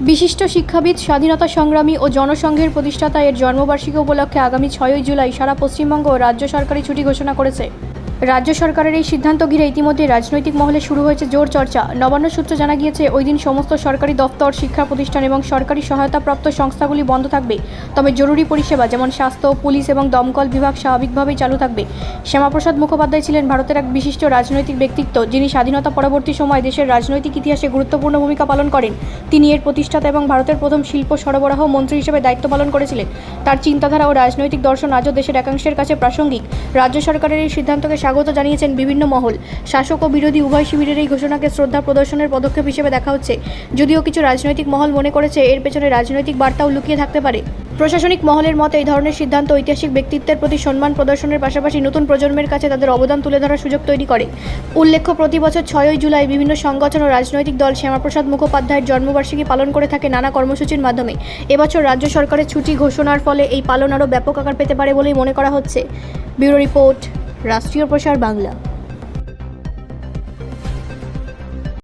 বিশিষ্ট শিক্ষাবিদ, স্বাধীনতা সংগ্রামী ও জনসংঘের প্রতিষ্ঠাতা এর জন্মবার্ষিকী উপলক্ষে আগামী 6ই জুলাই সারা পশ্চিমবঙ্গ ও রাজ্য সরকারি ছুটি ঘোষণা করেছে। রাজ্য সরকারের এই সিদ্ধান্ত ঘিরে ইতিমধ্যে রাজনৈতিক মহলে শুরু হয়েছে জোর চর্চা। নবান্ন সূত্রে জানা গিয়েছে, ওই দিন সমস্ত সরকারি দফতর, শিক্ষা প্রতিষ্ঠান এবং সরকারি সহায়তাপ্রাপ্ত সংস্থাগুলি বন্ধ থাকবে। তবে জরুরি পরিষেবা যেমন স্বাস্থ্য, পুলিশ এবং দমকল বিভাগ স্বাভাবিকভাবেই চালু থাকবে। শ্যামাপ্রসাদ মুখোপাধ্যায় ছিলেন ভারতের এক বিশিষ্ট রাজনৈতিক ব্যক্তিত্ব, যিনি স্বাধীনতা পরবর্তী সময় দেশের রাজনৈতিক ইতিহাসে গুরুত্বপূর্ণ ভূমিকা পালন করেন। তিনি এর প্রতিষ্ঠাতা এবং ভারতের প্রথম শিল্প সরবরাহ মন্ত্রী হিসেবে দায়িত্ব পালন করেছিলেন। তার চিন্তাধারা ও রাজনৈতিক দর্শন আজও দেশের একাংশের কাছে প্রাসঙ্গিক। রাজ্য সরকারের এই সিদ্ধান্তকে স্বাগত জানিয়েছেন বিভিন্ন মহল। শাসক ও বিরোধী উভয় শিবিরের এই ঘোষণাকে শ্রদ্ধা প্রদর্শনের পদক্ষেপ হিসেবে দেখা হচ্ছে, যদিও কিছু রাজনৈতিক মহল মনে করেছে এর পেছনে রাজনৈতিক বার্তাও লুকিয়ে থাকতে পারে। প্রশাসনিক মহলের মতে, এই ধরনের সিদ্ধান্ত ঐতিহাসিক ব্যক্তিত্বের প্রতি সম্মান প্রদর্শনের পাশাপাশি নতুন প্রজন্মের কাছে তাদের অবদান তুলে ধরার সুযোগ তৈরি করে। উল্লেখ্য, প্রতি বছর 6ই জুলাই বিভিন্ন সংগঠন ও রাজনৈতিক দল শ্যামাপ্রসাদ মুখোপাধ্যায়ের জন্মবার্ষিকী পালন করে থাকে নানা কর্মসূচির মাধ্যমে। এবছর রাজ্য সরকারের ছুটি ঘোষণার ফলে এই পালন আরও ব্যাপক আকার পেতে পারে বলেই মনে করা হচ্ছে। ব্যুরো রিপোর্ট, রাষ্ট্রীয় প্রসার বাংলা।